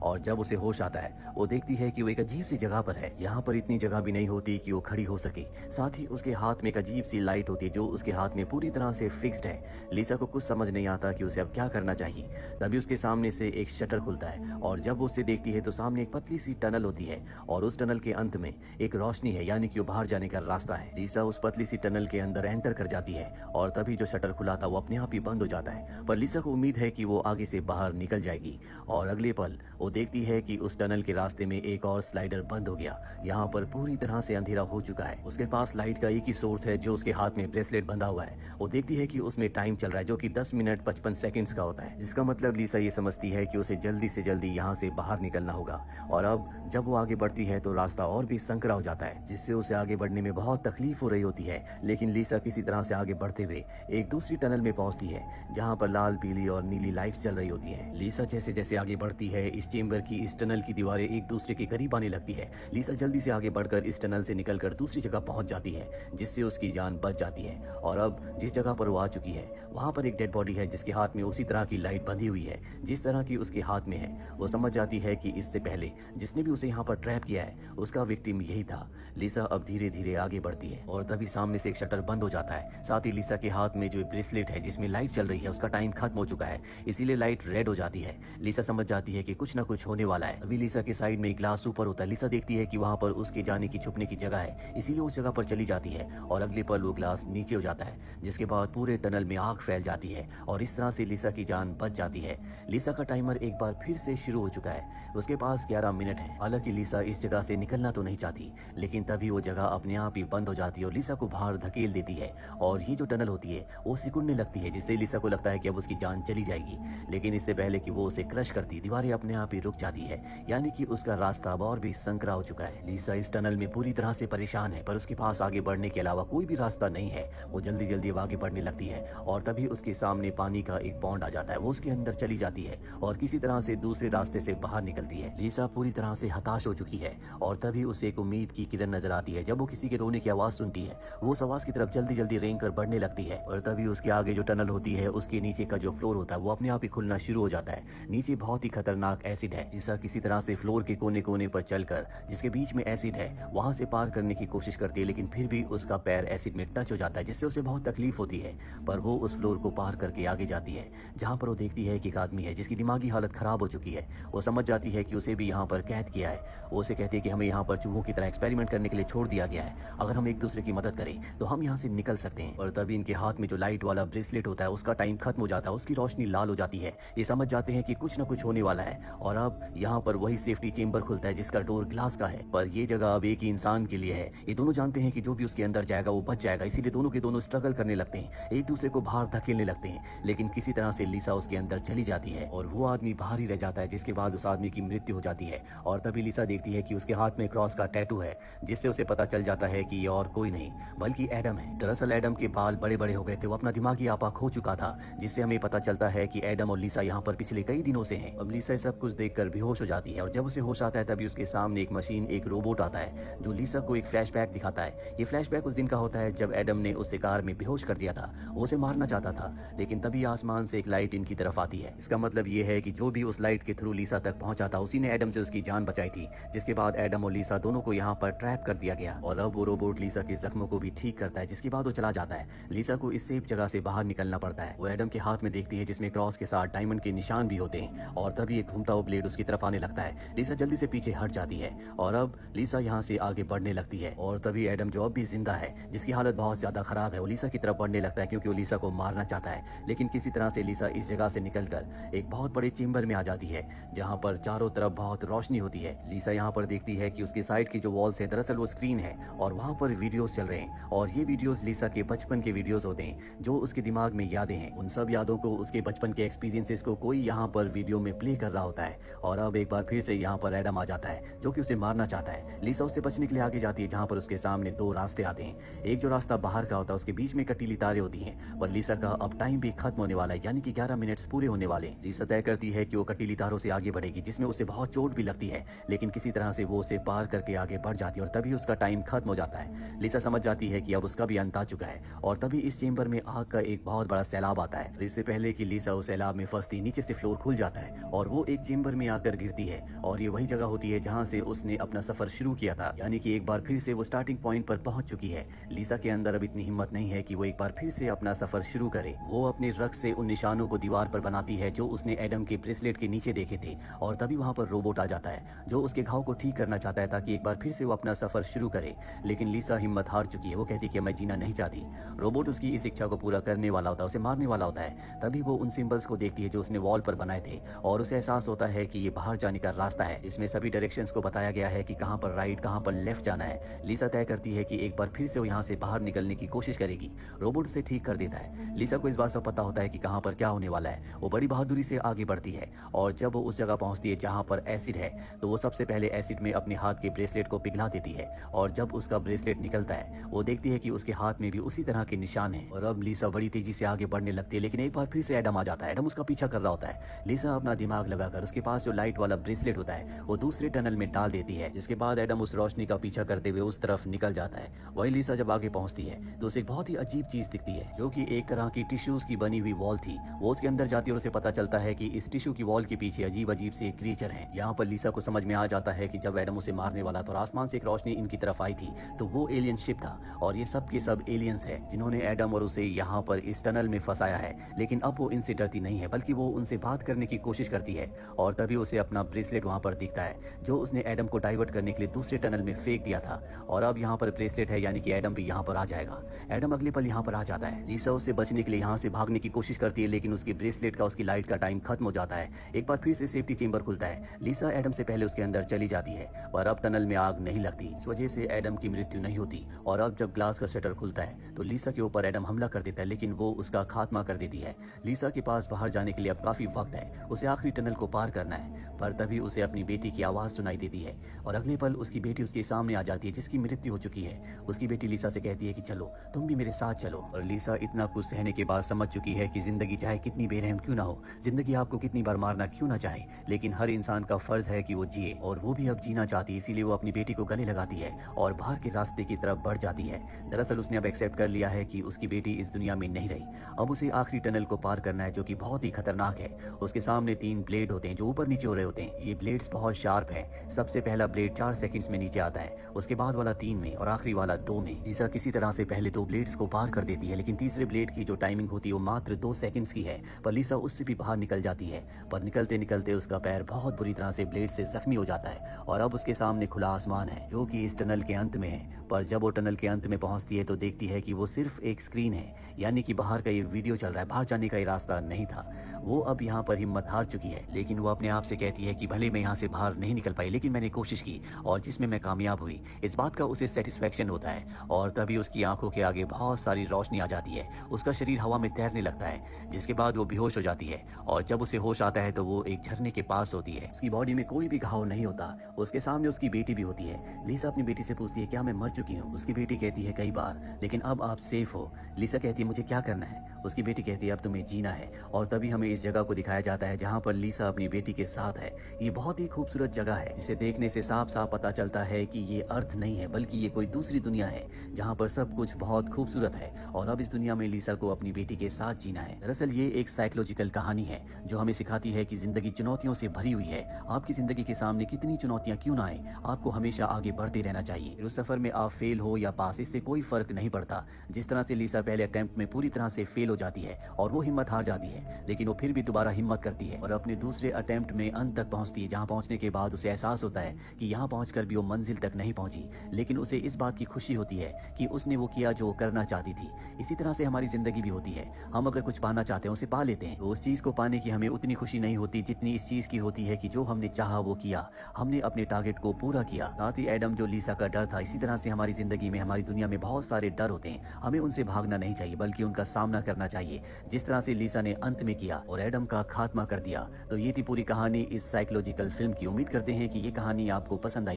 और जब उसे होश आता है वो देखती है कि वो एक अजीब सी जगह पर है। यहाँ पर इतनी जगह भी नहीं होती कि वो खड़ी हो सके। साथ ही उसके हाथ में एक अजीब सी लाइट होती है जो उसके हाथ में पूरी तरह से फिक्स्ड है। लिसा को कुछ समझ नहीं आता कि उसे अब क्या करना चाहिए। तभी उसके सामने से एक शटर खुलता है और जब वो उसे देखती है तो सामने एक पतली सी टनल होती है और उस टनल के अंत में एक रोशनी है, यानी कि वो बाहर जाने का रास्ता है। लिसा उस पतली सी टनल के अंदर एंटर कर जाती है और तभी जो शटर खुला था वो अपने आप ही बंद हो जाता है। पर लिसा को उम्मीद है कि वो आगे से बाहर निकल जाएगी और अगले पल वो देखती है कि उस टनल के रास्ते में एक और स्लाइडर बंद हो गया। यहाँ पर पूरी तरह से अंधेरा हो चुका है। उसके पास लाइट का एक ही सोर्स है जो उसके हाथ में ब्रेसलेट बंधा हुआ है। वो देखती है कि उसमें टाइम चल रहा है जो कि 10 मिनट 55 सेकंड्स का होता है, जिसका मतलब लिसा ये समझती है कि उसे जल्दी से जल्दी यहाँ से बाहर निकलना होगा। और अब जब वो आगे बढ़ती है तो रास्ता और भी संकरा हो जाता है, जिससे उसे आगे बढ़ने में बहुत तकलीफ हो रही होती है। लेकिन लिसा किसी तरह से आगे बढ़ते हुए एक दूसरी टनल में पहुंचती है जहाँ पर लाल, पीली और नीली लाइट्स जल रही होती है। लिसा जैसे जैसे आगे बढ़ती है इस चेंबर की, इस टनल की दीवारें एक दूसरे के करीब आने लगती है। लिसा जल्दी से आगे बढ़कर इस टनल से निकलकर दूसरी जगह पहुंच जाती है, जिससे उसकी जान बच जाती है। और अब जिस जगह पर वो आ चुकी है वहां पर एक डेड बॉडी है जिसके हाथ में उसी तरह की लाइट बंधी हुई है जिस तरह की उसके हाथ में है। वो समझ जाती है कि इससे पहले जिसने भी उसे यहाँ पर ट्रैप किया है उसका विक्टिम यही था। लिसा अब धीरे धीरे आगे बढ़ती है और तभी सामने से एक शटर बंद हो जाता है। साथ ही लिसा के हाथ में जो ब्रेसलेट है जिसमें लाइट चल रही है उसका टाइम खत्म हो चुका है, इसीलिए लाइट रेड हो जाती है। लिसा समझ जाती है कि कुछ ना कुछ होने वाला है। अभी लिसा के साइड में एक ग्लास ऊपर होता है। लिसा देखती है कि वहां पर उसके जाने की छुपने की जगह है, इसीलिए उस जगह पर चली जाती है और अगले पल वो ग्लास नीचे हो जाता है, जिसके बाद पूरे टनल में आग फैल जाती है और इस तरह से लिसा की जान बच जाती है। लिसा का टाइमर एक बार फिर से शुरू हो चुका है। उसके पास 11 मिनट है। हालांकि लिसा इस जगह से निकलना तो नहीं चाहती, लेकिन तभी वो जगह अपने आप ही बंद हो जाती है और लिसा को बाहर धकेल देती है और ये जो टनल होती है वो सिकुड़ने लगती है, जिससे लिसा को लगता है कि अब उसकी जान चली जाएगी। लेकिन इससे पहले कि वो उसे क्रश करती, दीवारें अपने आप ही रुक जाती है, यानी कि उसका रास्ता अब और भी संकरा हो चुका है। लिसा इस टनल में पूरी तरह से परेशान है, पर उसके पास आगे बढ़ने के अलावा कोई भी रास्ता नहीं है। वो जल्दी जल्दी आगे बढ़ने लगती है और तभी उसके सामने पानी का एक पॉन्ड आ जाता है। वो उसके अंदर चली जाती है और किसी तरह से दूसरे रास्ते से बाहर निकलती है। लिसा पूरी तरह से हताश हो चुकी है और तभी उसे एक उम्मीद की किरण नजर आती है। जब वो किसी के रोने की आवाज सुनती है वो उस आवाज की तरफ जल्दी जल्दी रेंग कर बढ़ने लगती है और तभी उसके आगे जो टनल होती है उसके नीचे का जो फ्लोर होता है वो अपने आप ही खुलना शुरू हो जाता है। नीचे बहुत ही खतरनाक एसिड है। लिसा किसी तरह से फ्लोर के कोने कोने पर चलकर, जिसके बीच में एसिड है, वहां से पार करने की कोशिश करती है, लेकिन फिर भी उसका पैर एसिड में टच हो जाता है, जिससे उसे बहुत तकलीफ होती है। पर वो उस फ्लोर को पार करके आगे जाती है जहां पर वो देखती है कि एक आदमी है जिसकी दिमागी हालत खराब हो चुकी है। वो समझ जाती है कि उसे भी यहाँ पर कैद किया है। वो उसे कहती है कि हमें यहाँ पर चूहों की तरह एक्सपेरिमेंट करने के लिए छोड़ दिया गया है, अगर हम एक दूसरे की मदद करें तो हम यहाँ से निकल सकते हैं। और तभी इनके हाथ में जो लाइट वाला ब्रेसलेट होता है उसका टाइम खत्म हो जाता है, उसकी रोशनी लाल हो जाती है। ये समझ जाते हैं कि कुछ ना कुछ होने वाला है और अब यहाँ पर वही सेफ्टी चेंबर खुलता है जिसका डोर ग्लास का है, पर ये जगह अब एक ही इंसान के लिए है। ये दोनों जानते हैं कि जो भी उसके अंदर जाएगा वो बच जाएगा, इसीलिए दोनों के दोनों स्ट्रगल करने लगते हैं, एक दूसरे को बाहर धकेलने लगते हैं। लेकिन किसी तरह से लिसा उसके अंदर चली जाती है और वो आदमी बाहर ही रह जाता है, जिसके बाद उस आदमी की मृत्यु हो जाती है। और तभी लिसा देखती है कि उसके हाथ में क्रॉस का टैटू है, जिससे उसे पता चल जाता है कि ये और कोई नहीं बल्कि एडम है। दरअसल एडम के बाल बड़े बड़े हो गए थे, वो अपना दिमागी आपा खो चुका था, जिससे हमें पता चलता है कि एडम और लिसा यहाँ पर पिछले कई दिनों से हैं। अब लिसा सब कुछ देखकर बेहोश हो जाती है और जब उसे होश आता है तभी उसके सामने एक मशीन, एक रोबोट आता है जो लिसा को एक फ्लैशबैक दिखाता है। ये फ्लैशबैक उस दिन का होता है जब एडम ने उसे कार में बेहोश कर दिया था। वो उसे मारना चाहता था, लेकिन तभी आसमान से एक लाइट इनकी तरफ आती है। इसका मतलब ये है कि जो भी उस लाइट के थ्रू लिसा तक पहुंचा था उसी ने एडम से उसकी जान बचाई थी, जिसके बाद एडम और लिसा दोनों को यहाँ पर ट्रैप कर दिया गया। और अब वो रोबोट लिसा के जख्मों को भी ठीक करता है, जिसके बाद वो चला जाता है। लिसा को इस सेफ जगह से बाहर निकलना पड़ता है। वो एडम के हाथ में देखती है जिसमें क्रॉस के साथ डायमंड के निशान भी होते हैं और तभी एक घूमता हुआ ब्लेड उसकी तरफ आने लगता है। लिसा जल्दी से पीछे हट जाती है और अब लिसा यहाँ से आगे बढ़ने लगती है और तभी एडम जो अब भी जिंदा है, जिसकी हालत बहुत ज्यादा खराब है, वो लिसा की तरफ बढ़ने लगता है क्योंकि वो लिसा को मारना चाहता है। लेकिन किसी तरह से लिसा इस जगह से निकलकर एक बहुत बड़े चेंबर में आ जाती है जहाँ पर चारों तरफ बहुत रोशनी होती है। लिसा यहाँ पर देखती है कि उसके साइड की जो वॉल्स है दरअसल वो स्क्रीन है और वहाँ पर वीडियोस चल रहे हैं और ये वीडियोस लिसा के बचपन के वीडियोस होते हैं जो उसके दिमाग में यादें हैं। उन सब यादों को, उसके बचपन के एक्सपीरियंसेस को कोई यहाँ पर वीडियो में प्ले कर रहा होता है। और अब एक बार फिर से यहाँ पर एडम आ जाता है जो कि उसे मारना चाहता है। लिसा उससे बचने के लिए आगे जाती है जहाँ पर उसके सामने दो रास्ते आते हैं। एक जो रास्ता बाहर का होता है उसके बीच में कटीली तारें होती हैं, पर लिसा का अब टाइम भी खत्म होने वाला है, यानी कि 11 मिनट्स पूरे होने वाले हैं। लिसा तय करती है कि वो कटीली तारों से आगे बढ़ेगी, जिसमें उसे बहुत चोट भी लगती है, लेकिन किसी तरह से वो उसे पार करके आगे बढ़ जाती है और तभी उसका टाइम खत्म हो जाता है। लिसा समझ जाती है कि अब उसका भी अंत आ चुका है और तभी इस चेंबर में आग का एक बहुत बड़ा सैलाब आता है। इससे पहले कि लिसा उस सैलाब में फंसती, नीचे से फ्लोर खुल जाता है और वो एक चेंबर सफर में आकर गिरती है और ये वही जगह होती है जहाँ से उसने अपना सफर शुरू किया था, यानी कि एक बार फिर से वो स्टार्टिंग पॉइंट पर पहुंच चुकी है। लिसा के अंदर अब इतनी हिम्मत नहीं है कि वो एक बार फिर से अपना सफर शुरू करे। वो अपने रग से उन निशानों को दीवार पर बनाती है जो उसने एडम के ब्रेसलेट के नीचे देखे थे, और तभी वहाँ पर रोबोट आ जाता है जो उसके घाव को ठीक करना चाहता है ताकि एक बार फिर से वो अपना सफर शुरू करे। लेकिन लिसा हिम्मत हार चुकी है। वो कहती है कि मैं जीना नहीं चाहती। रोबोट उसकी इस इच्छा को पूरा करने वाला होता है, उसे मारने वाला होता है। तभी वो उन सिंबल्स को देखती है जो उसने वॉल पर बनाए थे, और उसे एहसास होता है कि ये बाहर जाने का रास्ता है। इसमें सभी डायरेक्शंस को बताया गया है कि कहां पर राइट कहां पर लेफ्ट जाना है। लिसा तय करती है कि एक बार फिर से वो यहाँ से बाहर निकलने की कोशिश करेगी। रोबोट उसे ठीक कर देता है। लिसा को इस बात से पता होता है कि कहां पर क्या होने वाला है। वो बड़ी बहादुरी से आगे बढ़ती है, और जब वो उस जगह पहुंचती है जहां पर एसिड है तो वो सबसे पहले एसिड में अपने हाथ के ब्रेसलेट को पिघला देती है। और जब उसका ब्रेसलेट निकलता है वो देखती है कि उसके हाथ में भी उसी तरह के निशान हैं। और अब लिसा बड़ी तेजी से आगे बढ़ने लगती है, लेकिन एक बार फिर से एडम आ जाता है। एडम उसका पीछा कर रहा होता है। लिसा अपना दिमाग लगाकर उसके पास जो लाइट वाला ब्रेसलेट होता है वो दूसरे टनल में डाल देती है, जिसके बाद एडम उस रोशनी का पीछा करते हुए उस तरफ निकल जाता है। वही लिसा जब आगे पहुंचती है तो उसे एक बहुत ही अजीब चीज दिखती है जो कि एक तरह की टिश्यूज की बनी हुई वॉल थी। वो उसके अंदर जाती है और उसे पता चलता है कि इस टिश्यू की वॉल के पीछे अजीब अजीब से क्रिएचर हैं। यहाँ पर लिसा को समझ में आ जाता है कि जब एडम उसे मारने वाला था और आसमान से एक रोशनी इनकी तरफ आई थी तो वो एलियन शिप था, और ये सब के सब एलियंस है जिन्होंने एडम और उसे यहाँ पर इस टनल में फंसाया है। लेकिन अब वो इनसे डरती नहीं है, बल्कि वो उनसे बात करने की कोशिश करती है। और तभी उसे अपना ब्रेसलेट वहाँ पर दिखता है जो उसने एडम को डाइवर्ट करने के लिए दूसरे टनल में फेंक दिया था। और अब यहाँ पर ब्रेसलेट है, यानी कि एडम भी यहाँ पर आ जाएगा। एडम अगले पल यहाँ पर आ जाता है। लिसा उससे बचने के लिए यहाँ से भागने की कोशिश करती है, लेकिन उसकी ब्रेसलेट का उसकी लाइट का टाइम खत्म हो जाता है। एक बार फिर से सेफ्टी चेंबर खुलता है। लिसा एडम से पहले उसके अंदर चली जाती है, पर अब टनल में आग नहीं लगती। इस वजह से एडम की मृत्यु नहीं होती। और अब जब ग्लास का शटर खुलता है तो लिसा के ऊपर एडम हमला कर देता है, लेकिन वो उसका खात्मा कर देती है। लिसा के पास बाहर जाने के लिए अब काफी वक्त है, उसे आखिरी टनल को पार करना है। पर तभी उसे अपनी बेटी की आवाज सुनाई देती है, और अगले पल उसकी बेटी उसके सामने आ जाती है जिसकी मृत्यु हो चुकी है। उसकी बेटी लिसा से कहती है कि चलो तुम भी मेरे साथ चलो। और लिसा इतना कुछ सहने के बाद समझ चुकी है कि जिंदगी चाहे कितनी बेरहम क्यों ना हो, जिंदगी आपको कितनी बार मारना क्यों ना चाहे, लेकिन हर इंसान का फर्ज है कि वो जिए। और वो भी अब जीना चाहती है, इसीलिए वो अपनी बेटी को गले लगाती है और बाहर के रास्ते की तरफ बढ़ जाती है। दरअसल उसने अब एक्सेप्ट कर लिया है कि उसकी बेटी इस दुनिया में नहीं रही। अब उसे आखिरी टनल को पार करना है जो कि बहुत ही खतरनाक है। उसके सामने 3 ब्लेड होते हैं जो ऊपर नीचे हो रहे होते हैं। ये ब्लेड्स बहुत शार्प है। सबसे पहला ब्लेड 4 सेकंड्स में नीचे आता है, उसके बाद वाला 3 में और आखिरी वाला 2 में। लिसा किसी तरह से पहले 2 ब्लेड्स को पार कर देती है, लेकिन तीसरे ब्लेड की जो टाइमिंग होती है वो मात्र 2 सेकंड्स की है। पर लिसा उससे भी बाहर निकल जाती है, पर निकलते निकलते उसका पैर बहुत बुरी तरह से ब्लेड से जख्मी हो जाता है। और अब उसके सामने खुला आसमान है जो कि इस टनल के अंत में है। पर जब वो टनल के अंत में पहुंचती है तो देखती है कि वो सिर्फ एक स्क्रीन है, यानी कि बाहर का ये वीडियो चल रहा है, बाहर जाने का ये रास्ता नहीं था। वो अब यहाँ पर हिम्मत हार चुकी है, लेकिन वो अपने आप से कहती है कि भले मैं यहाँ से बाहर नहीं निकल पाई, लेकिन मैंने कोशिश की और जिसमें मैं कामयाब हुई, इस बात का उसे सेटिस्फेक्शन होता है। और तभी उसकी आंखों के आगे बहुत सारी रोशनी आ जाती है, उसका शरीर हवा में तैरने लगता है, जिसके बाद वो बेहोश हो जाती है। और जब उसे होश आता है तो वो एक झरने के पास होती है। उसकी बॉडी में कोई भी घाव नहीं होता। उसके सामने उसकी बेटी भी होती है। लिसा अपनी बेटी से पूछती है क्या मैं मर चुकी हूँ। उसकी बेटी कहती है कई बार, लेकिन अब आप सेफ हो। लिसा कहती है मुझे क्या करना है। उसकी बेटी कहती है अब तुम्हें जीना है। और तभी हमें इस जगह को दिखाया जाता है जहाँ पर लिसा अपनी बेटी के साथ है। ये बहुत ही खूबसूरत जगह है, जिसे देखने से साफ साफ पता चलता है कि ये अर्थ नहीं है, बल्कि ये कोई दूसरी दुनिया है जहाँ पर सब कुछ बहुत खूबसूरत है। और अब इस दुनिया में लिसा को अपनी बेटी के साथ जीना है। दरअसल ये एक साइकोलॉजिकल कहानी है जो हमें सिखाती है कि जिंदगी चुनौतियों से भरी हुई है। आपकी जिंदगी के सामने कितनी चुनौतियां क्यों ना आए, आपको हमेशा आगे बढ़ते रहना चाहिए। उस सफर में आप फेल हो या पास, इससे कोई फर्क नहीं पड़ता। जिस तरह से लिसा पहले अटेम्प्ट में पूरी तरह से फेल हो जाती है और वो हिम्मत हार जाती है, लेकिन वो फिर भी दोबारा हिम्मत करती है और अपने दूसरे अटेम्प्ट में अंत तक पहुंचती है, जहां पहुंचने के बाद उसे एहसास होता है कि यहाँ पहुंचकर भी वो मंजिल तक नहीं पहुंची, लेकिन उसे इस बात की खुशी होती है कि उसने वो किया जो करना चाहती थी। इसी तरह से हमारी जिंदगी भी होती है। हम अगर कुछ पाना चाहते हैं, उसे पा लेते हैं, तो उस चीज को पाने की हमें उतनी खुशी नहीं होती जितनी इस चीज की होती है कि जो हमने चाहा वो किया, हमने अपने टारगेट को पूरा किया। साथ ही एडम जो लिसा का डर था, इसी तरह से हमारी जिंदगी में, हमारी दुनिया में बहुत सारे डर होते हैं। हमें उनसे भागना नहीं चाहिए, बल्कि उनका सामना करना चाहिए, जिस तरह से लिसा ने अंत में किया और एडम का खात्मा कर दिया। तो ये थी पूरी कहानी इस साइकोलॉजिकल फिल्म की। उम्मीद करते हैं कि ये कहानी आपको पसंद आई।